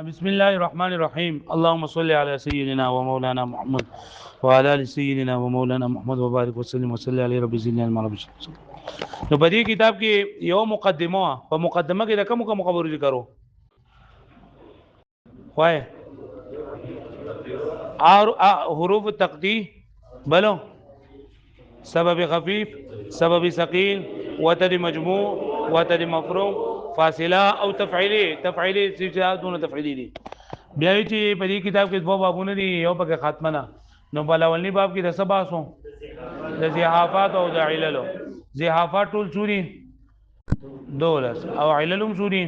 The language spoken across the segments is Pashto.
بسم الله الرحمن الرحيم اللهم صل على سيدنا ومولانا محمد وعلى ال سيدنا ومولانا محمد وبارك وسلم وصلى عليه رب زدنا علما رب نو په دې کتاب کې یو مقدمه په مقدمه کې د کوم خبرو ذکرو وای اور حروف التقدير بلو سبب خفيف سبب ثقيل وتد مجموع وتد مفروغ فاصله او تفعیلی چې دونه تفعیلی دي بیا چې په دې کتاب کې دوه بابونه دي یو پکې خاتمه نه نو په اولنی باب کې د سباسو د زحافات او د علل زحافات ټول سوري دولس او عللم سوري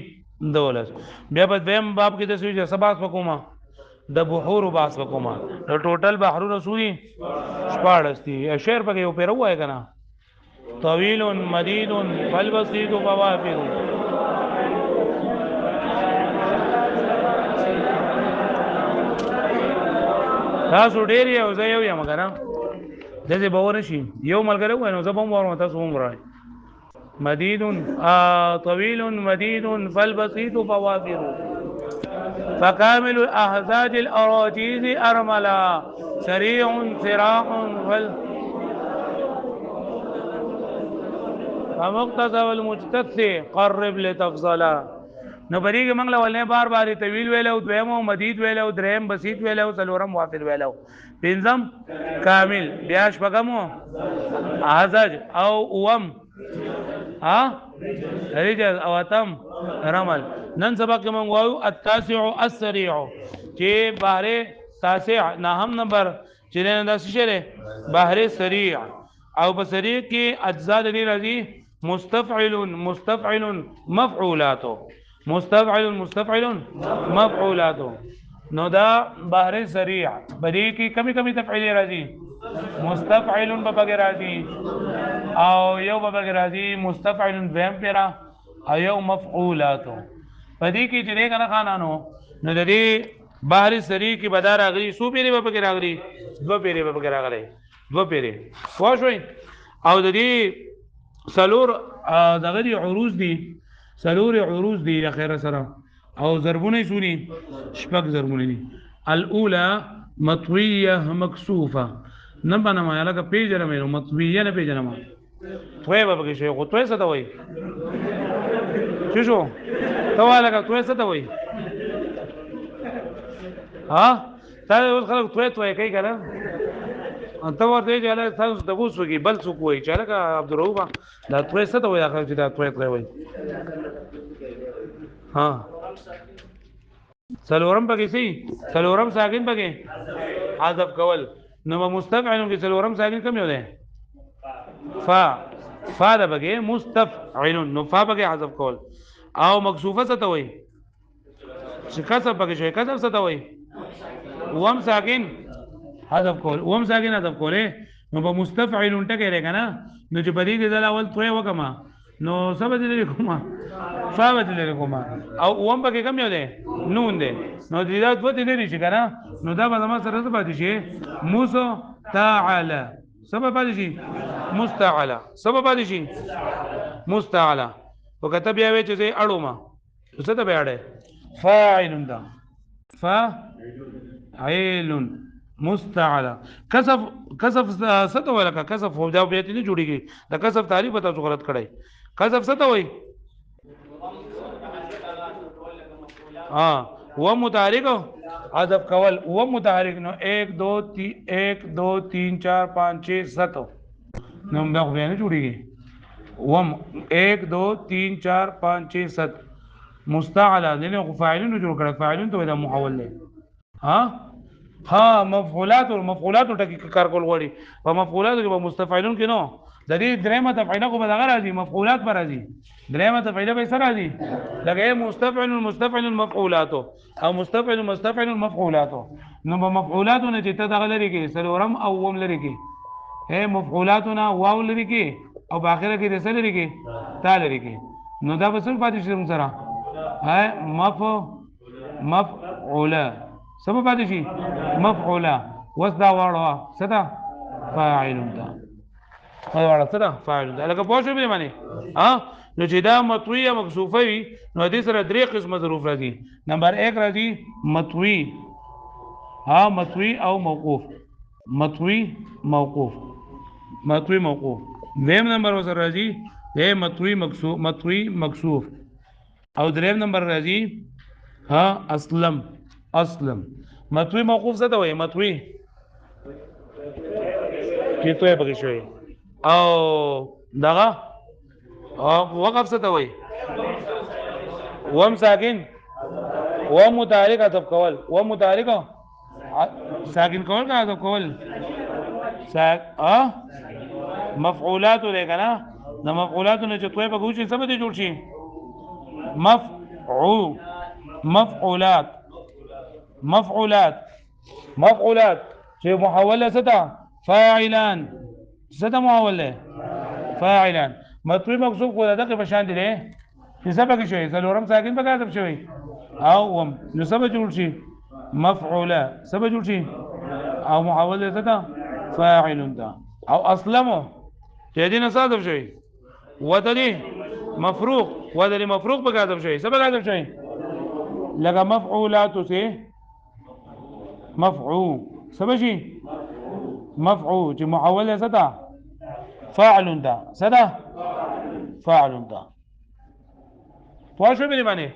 دولس بیا په دویم باب کې د سوي سباس وکوما د بحور باس وکوما د ټوټل بحرونه سوري شپاړس دي شعر پکې یو پیرو وای کنه طويل مديد فالبسيط فوافر تاسو ډیر یو ځای یو یم کنه دغه باور شي یو ملګری وای نو زبم ورته تاسو هم راي مديد طويل مديد فالبسيط فوافر فكامل الاهزاج الاراجيز ارملا سريع سراح فمقتصد المجتث قرب لتفضلا نو بریګ منګله ولنه بار بار طویل ویلو دویمو مدید ویلو دریم بسیط ویلو څلورم وافر ویلو پنځم کامل بیاش پغمو احزاج او اوم رجز او اتم رمل نن سبا کې مونږ وایو التاسع السريع چې بهره تاسع نهم نمبر چې نه داسې شری بهره سریع او بسریع کې اجزاء لري راځي مستفعل مفعولات مستفعل مفعولات نو دا بهر سریع بری کی کمی تفعیل راځي مستفعل ببغیر راځي او یو ببغیر راځي مستفعل بهم پیرا او یو مفعولات پدې کې چې نه کنه خانانو نو د دې بهر سریع کی بدار راغلي سو پیری ببغیر راغلي دو پیری ببغیر راغلي دو پیری واښوي او د دې سلور دغه دي عروض دي سلور عروض دي اخر سره او ضربونه سوني شپږ ضربونه دي الاولى مطويه مكسوفه نبا ما لکه پیجره مې مطويه نه پیجره ما توې به کې شي خو توې څه ته وای شو ته لکه توې څه ته وای تا اوس خلک توې کوي کنه انت ورته چې له تاسو د وسوږي بل څوک وای چې لکه عبدالرؤوف دا توې څه ته وای اخر چې دا توې وای سلورم پکې سي سلورم ساکن پکې حذف کول نو مستفعل کې سلورم ساکن کوم یو ده فا ده پکې مستفعل نو فا پکې حذف کول او مکسوفه څه ته وای چې کسب پکې شوی کسب څه ته وای وم ساکن حذف کول وم ساکن حذف کوله نو په مستفعل ټکه لري کنه نو چې بدی کې ځل اول توې وکما نو سبا دې لري کومه فاوت لري کومه او وم پکې کم یو ده نون ده نو دې دا دوه دې لري شي کنه نو دا به ما سره څه پاتې شي موسو تعالی سبب پاتې شي مستعلا سبب پاتې شي مستعلا وکتب یا وې چې اړو ما څه ته بیاړه فاعل ده فاعل مستعلا کسف ست ولا کسف هو دا بیت نه جوړیږي د کسف تعریف ته غلط کړی کسف ست وای و متحرک حذف کول و متحرک نو 1 2 3 1 2 3 4 5 6 7 نو دا خو نه جوړیږي و 1 2 3 4 5 6 7 مستعلا نه فاعلون جوړ کړه فاعلون ته دا محول دی مفعولات والمفعولات ټکی کار کول غواړي په مفعولات کې په مستفعلون کې نو د دې درېمه تفعیله کو بدغه راځي مفعولات پر راځي درېمه تفعیله به سره راځي لکه مستفعل مفعولات او مستفعل مفعولات نو په مفعولاتونه چې ته دغه لري کې سلورم او وم لري کې مفعولاتونه واو لري کې او په اخره کې رسل لري کې تا لري کې نو دا به څنګه پاتې شي سره مفعوله سبب پاتې شي مفعوله وسدا واړه صدا فاعل ده واړه صدا فاعل ده لکه پوه شو به معنی نو چې دا مطوی یا مکسوفه وي نو دې سره درې قسمه ظروف راځي. نمبر 1 راځي مطوی، ها مطوی او موقوف، مطوی موقوف، مطوی موقوف. دویم نمبر وسره راځي د مطوی مکسوف، مطوی مکسوف. او دریم نمبر راځي ها اسلم، اسلم. مطوی موقوف څه ته وایي؟ مطوی چې توې پکې شوی، او دغه وقف څه ته وایي؟ وم ساکن، وم متحرک عطف کول، وم متحرک ساکن کول کا عطف کول مفعولات دی کنه. د مفعولاتو نه چې توې پکې وشي څه به دې جوړ شي؟ مفعولات، مفعولات، مفعولات چې محوله څه ده؟ فاعلان. څه ده محوله؟ فاعلان. مطوی مکسوف خو دغه په شان دي چې څه پکې شوی؟ څلورم ساکن پکې عطف شوی او وم، نو څه به جوړ شي؟ مفعوله. څه به جوړ شي؟ او محوله څه ده؟ فاعل ده. او اسلمو چې دې نه صادف شوی ودلی مفروق، ودلی مفروق پکې عطف شوی. څه پکې عطف شوی؟ لکه مفعولات سے مفعول، څه به شي؟ مفعول چې محوله څه ده؟ فاعل ده. څه ده؟ فاعل ده. پوه شوې په دې باندې؟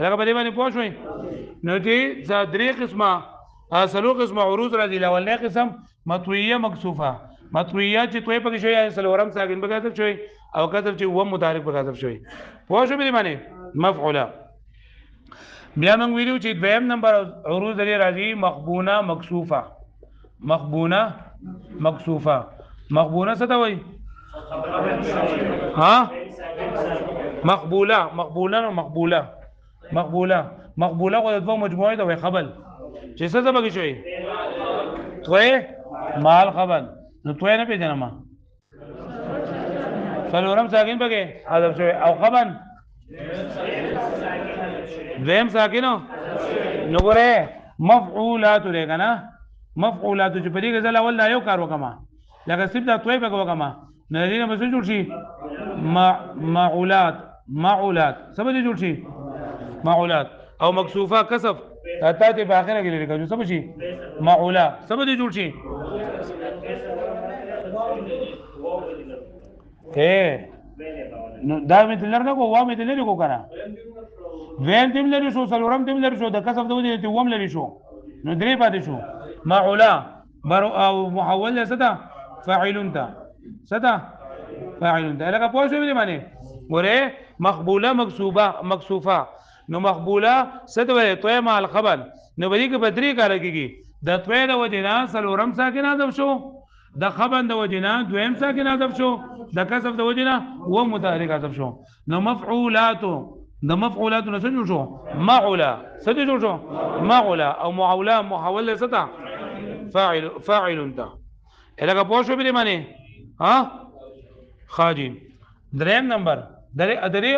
لکه په دې باندې پوه شوې؟ نو چې درې قسمه څلور قسمه عروض راځي. اولنی قسم مطویه مکسوفه، مطویه چې توې پکې شوی څلورم ساکن پکې عطف شوی او کتل چې و متحرک پکې عطف شوی. پوه شوې په دې باندې؟ مفعوله. بیا موږ ویلو چې دویم نمبر عروض لري راځي مخبونه مکسوفه، مخبونه مکسوفه. مخبونه څه ته وایي؟ ها مقبوله، مقبوله، مقبوله، مقبوله. مقبوله خو د دوه مجموعې ته وایي خبل چې څه څه پکې شوی؟ توی مال خبل. نو توی نه پېژنم ما څلورم ساکن پکې حذف شوی او خبل دویم ساکنو. نو ګوره مفعولات دی که نه؟ مفعولات چې په دې کې زه اول دا یو کار وکړم لکه صرف دا توی پکې وکړم نو د دې نه به څه جوړ شي؟ معولات، معولات. څه به دې جوړ شي؟ معولات. او مکسوفه کسف تا ته په اخره کې لري کوي څه به شي؟ معوله. څه به دې جوړ شي؟ نو دا مې تلر نه کو وا مې تلر کو کنه وین تیم لري شو څلورم تیم لري شو د کسف د ودی ته وم لري شو نو درې پاتې شو معوله بر او محول صدا فاعل ده. صدا فاعل ده. لکه پوه شو دې معنی ګوره مقبوله مکسوبه مکسوفه. نو مقبوله صد وی توی مال خبر نو بدی کې بدري کار کیږي د توی د وجنا څلورم ساکن حذف شو، د خبر د وجنا دویم ساکن حذف شو، د کسب د وجنا و متحرک حذف شو. نو مفعولات د مفعولات نو څه جوړ شو؟ معوله. څه جوړ شو؟ معوله. او معوله محول صدا فاعل، فاعل ده. لکه پوه شو به معنی ها خاجین. دریم نمبر درې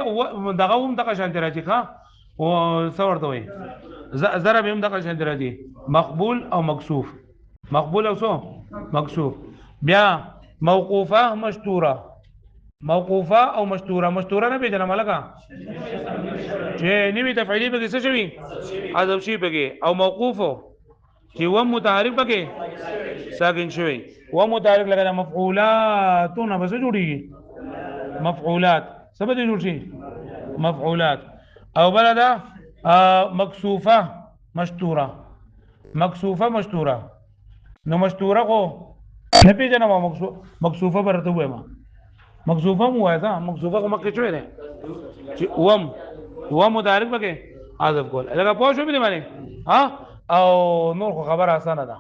دغه هم دغه شانت راځي ښا او څه ورته وایي ضرب هم دغه شانت راځي مقبول او مکسوف، مقبول او څه مکسوف. بیا موقوفه مشتوره، موقوفه او مشتوره. مشتوره نه پیژنم لکه چې نیوی تفعیلی پکې څه شوي حذف شي پکې او موقوفو چې و متحرک پکې ساکن شوی و متحرک لکه مفعولاتونه بس جوړیږي مفعولات. څه به جوړ شي؟ مفعولات. او بل دا مکسوفه مشتوره، مکسوفه مشتوره. نو مشتوره خو نه پیژنم مکسوفه برته وایم مکسوفه مو وایي مکسوفه خو مکه شوی دی چې و متحرک پکې حذف کول. لکه پوه شو به معنی ها او نور خو خبر اسانه ده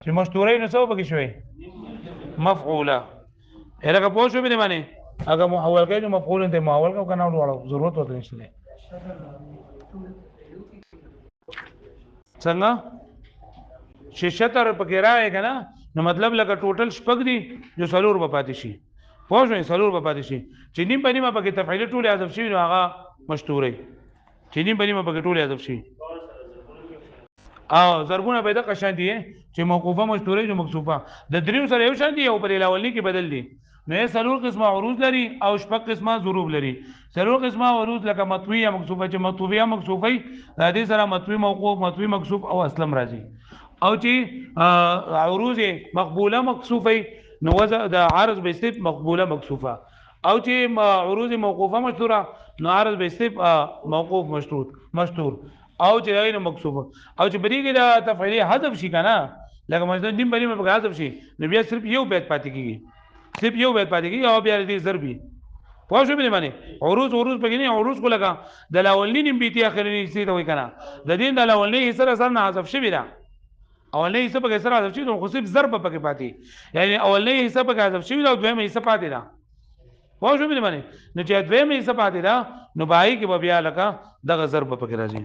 چې مشتوره نه څه پکې شوی مفعوله. لکه پوه شو به معنی اگر محول کوي نو مفعول ته محول کو کنه وړو ضرورت ورته نشته. څنګه چې شتر پکې راځي کنه نو مطلب لکه ټوټل شپږ دي جو سلور په پاتې شي. پوه شو سلور په پاتې شي چې نیم په نیمه پکې تفعیل ټول حذف شي نو هغه مشتوري چې نیم په نیمه پکې ټول حذف شي. او ضربونه پیدا قشان دي چې موقوفه مشتوري جو مکسوفه د دریو سره یو شان دي او په الاولنی کې بدل دي نه سلور قسمه عروض لري او شپږ قسمه ضروب لري. سلور قسمه عروض لکه مطویه مکسوفه چې مطویه مکسوفه د دې سره مطوی موقوف مطوی مکسوف او اسلم راځي. او چې عروض مقبوله مکسوفه نو وضع د عارض به استف مقبوله مکسوفه. او چې عروض موقوفه مشهوره نو عارض به استف موقوف مشهور او چې غیر مکسوفه. او چې بری کې د تفعیلی حذف شي کنه لکه مثلا دیم بری په حذف شي نو بیا صرف یو بیت پاتې کیږي او بیا دې ضربي پوه شو به معنی عروض پکې نه عروض کو لگا د اولنی نیم بیت اخرنی څه ته وای کنه د دین د اولنی حصہ سره نه حذف شوی دا اولنی حصہ پکې سره حذف شوی نو خو صرف ضرب پکې پاتې یعنی اولنی حصہ پکې حذف شوی او دویمه حصہ پاتې دا پوه شو به معنی نو چې دویمه حصہ پاتې دا نو بای کې بیا لکه دغه ضرب پکې راځي.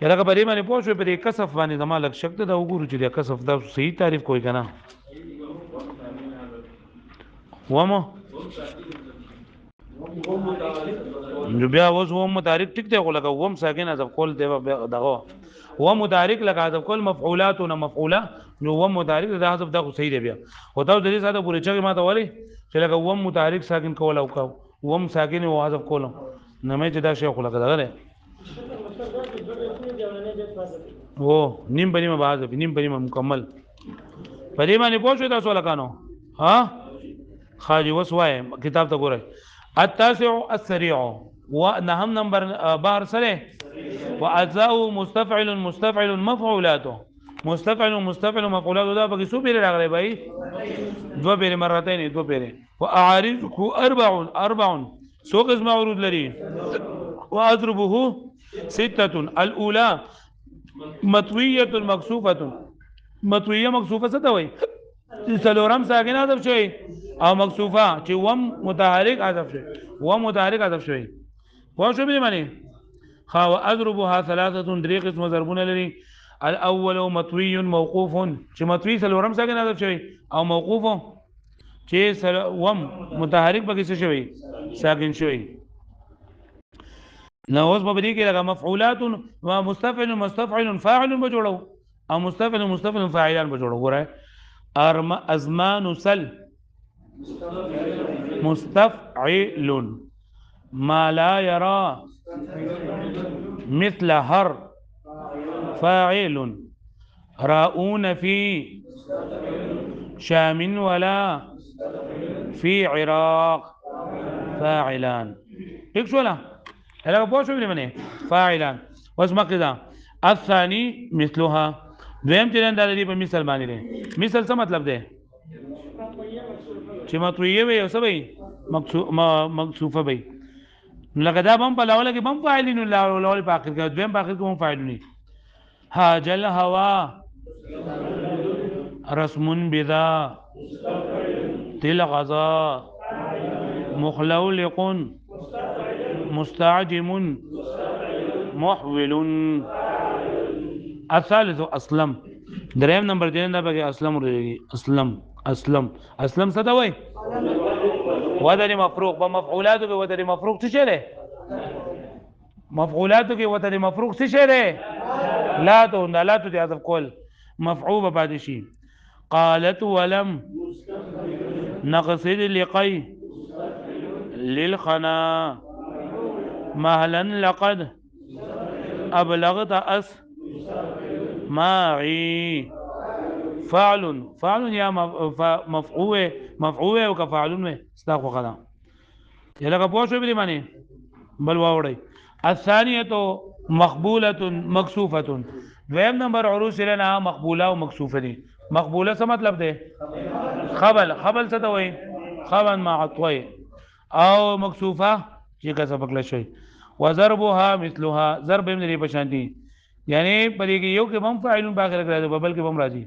یا لکه په دې باندې پوه شو په دې کسف باندې زما لک شک ته دا وګورو چې د کسف دا صحیح تعریف کوی کنه ومو جو بیا اوس و متحرک ټیک دی خو لکه وم ساکن حذف کول دی دغه و متحرک لکه حذف کول مفعولات او مفعوله نو و متحرک د حذف دا خو صحیح دی بیا او دا د دې ساده پورې چې ما ته ولی چې لکه و متحرک ساکن کول او کا وم ساکن او حذف کول نه مې چې دا شی خو لکه دغه او نیم بنیمه حذف نیم بنیمه مکمل پدې باندې پوه شو تاسو لکانو ها خاجي وسوای کتاب ته ګورئ. التاسع السريع ونهم نمبر بار سره واجزاء مستفعل مفعولات مستفعل مفعولات دا بګي سو پیری راغلی بھائی دو پیری مرتين دو پیری واعارض اربع سو قسم عروض لري واضربه سته الاولى مطويه مکسوفه څه ته وای سلورم ساکن حذف شوی او مکسوفه چې وم متحرک حذف شوی پوه شو به معنی خا واضربها ثلاثه درې قسم ضربونه لري. الاول مطوی موقوف چې مطوی سلورم ساکن حذف شوی او موقوف چې وم متحرک بګی څه شوی ساکن شوی. نو اوس په دې کې لکه مفعولات و مستفعل فاعل بجوړو او مستفعل فاعلان بجوړو ګوره ازمان سل مستفعل ما لا يرى مثل هر فاعل راؤون في شام ولا في عراق فاعلان هيك ولا هلا بوشو مني فاعلان واسمع كذا. الثاني مثلها دویم چلن دا دی په مثال باندې دی. مثال څه مطلب دی چې مطویه وي او څه وي مکسوفه وي لکه دا بم په لاول کې بم فاعلین لاول په اخر کې دویم په اخر کې هم فاعلون. هاجل هوا رسم بذا تل غزا مخلولق مستعجم محول. الثالث اسلم دریم نمبر دین دا بګي اسلم ورېږي اسلم څه دا وای ودر مفروق په مفعولاتو کې ودر مفروق څه شی دی مفعولاتو کې ودر مفروق څه شی دی لا تو دي حذف کول مفعول بعد شي. قالت ولم نقصد لقي للخنا مهلا لقد ابلغت معي فعل يا مفعول او كفعل استغفر خدا یلګه پوه شو به معنی بل واوړی. الثانيه مقبوله مکسوفه دویم نمبر عروض لنا مقبوله او مکسوفه دي. مقبوله څه مطلب دی خبل څه ته وای خبن مع عطوي او مکسوفه چې کا سبق لشي. وضربها مثلها ضرب من لري پشانتي یعنی پرې کې یو کې بم فاعلون باخر راځي بل کې بم راځي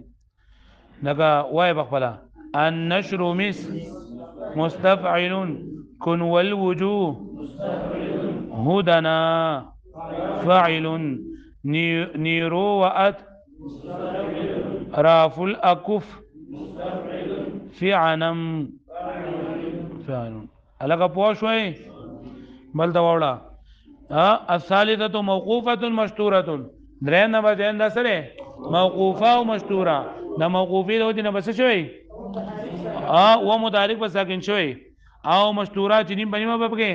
لکه وای بخپلا النشر مس مستفعل كن والوجوه هدنا فاعل نيرو وات راف الاكف فعنم فعل الګه پوه شوي بل دا وړه. الثالثه موقوفه مشتوره دریم نمبر دین دا سره موقوفه او مشتوره د موقوفي د وجه نه بس شوی و متحرک په ساکن شوی او مستوره چې نیم بنیمه په کې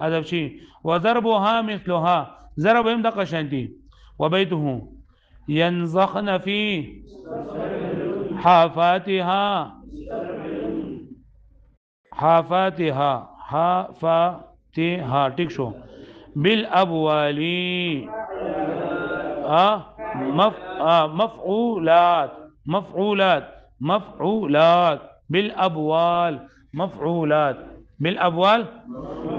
حذف شي وضربها مثلها ضرب هم د قشنتي وبيته ينزخن في حافاتها ټیک شو بالابوال مفعولات بالابوال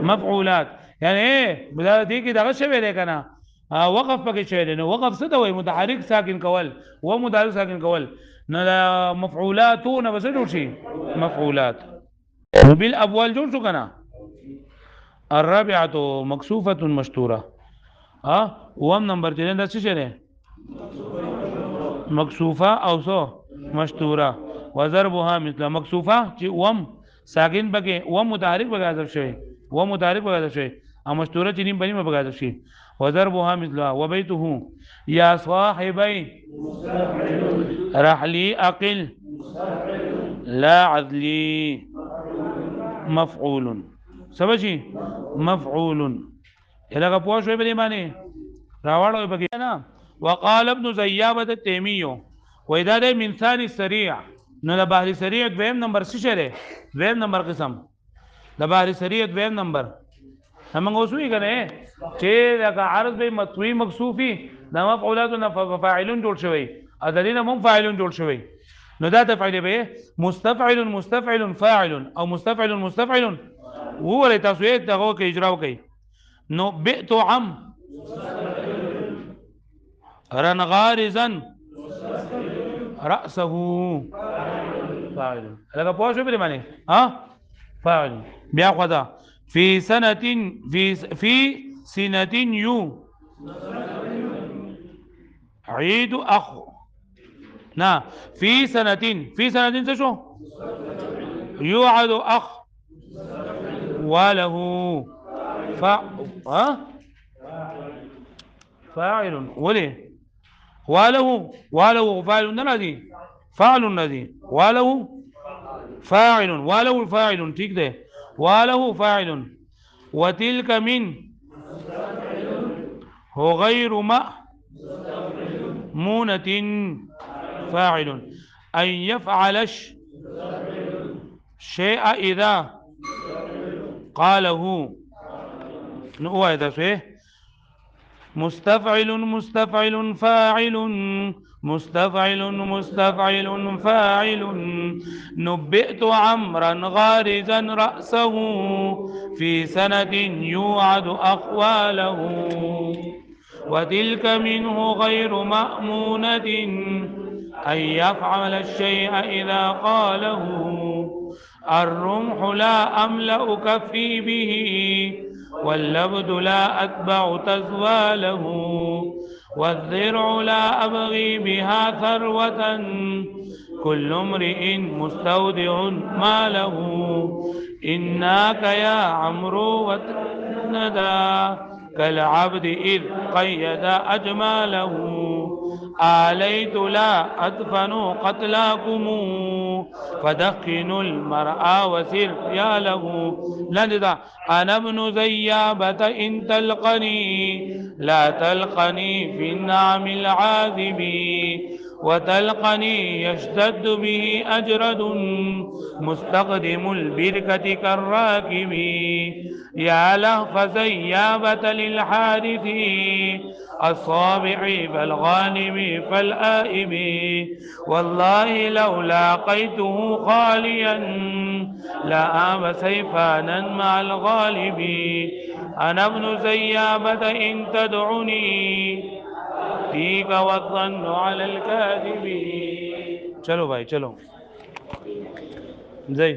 مفعولات یعنی ايه بدا دې کې دغه شوی دی کنه وقف پکې شوی دی نو وقف څه ته وایي متحرک ساکن کول و متحرک ساکن کول نو مفعولاتونه بس جوړ شي مفعولات بالابوال جوړ شو کنه الرابعه مكسوفه مستوره وام نمبر 3 دا څه شری مکسوفه او سو مستوره وضربها مثل مکسوفه چې وم ساکن بګه و متحرک بګه حذف شوی و متحرک بګه حذف شوی او مستوره چې نیم بنیمه بګه حذف شي وضربها مثلها وبيته يا صاحبي رحلي اقل لا عدلي مفعول سبجي مفعول الهغه پوه شوی به معنی راوړو بګه نه وقال ابن زيابه التيمي واذا ده من ثاني السريع نو د بحر سریع دویم نمبر څه شری دویم نمبر قسم د بحر سریع دویم نمبر هم غوسوي کنه چې دا عرض به مطوی مکسوفی د مفعولات او فاعلون جوړ شوی ادلینه هم فاعلون جوړ شوی نو دا تفعیل به مستفعل فاعل او مستفعل هو تاسو یې دغه کې اجرا وکي نو بئت عم رن غارزا رأسه فاعل لکه پوه شو به معنی فاعل بیا خدا فی سنة یو عید اخ نا فی سنة څه شو یوعد اخ وله فاعل ولي وله فاعل الذي وله فاعل ٹھیک ده وله فاعل وتلك من هو غير مأمونة فاعل أن يفعل الشيء إذا قاله هو هذا شيء مستفعل فاعل نبئت عمرا غارزا رأسه في سنة يوعد أخواله وتلك منه غير مأمونة أن يفعل الشيء إذا قاله الرمح لا أملأ كفي به واللبد لا أتبع تزواله والذرع لا أبغي بها ثروة كل امرئ مستودع ماله إناك يا عمرو وتندى كالعبد إذ قيد أجماله آليت لا أدفن قتلاكم فدخنوا المرأى وسر يا له لندا أنا ابن زيابة إن تلقني لا تلقني في النعم العاذب وتلقني يشتد به أجرد مستقدم البركة كالراكب يا لهف زيابة للحارث الصابع فالغانم فالآئب والله لو لاقيته خاليا لآب سيفانا مع الغالب أنا ابن زيابة إن تدعني فيك والظن على الكاذب. چلو بھائی چلو زي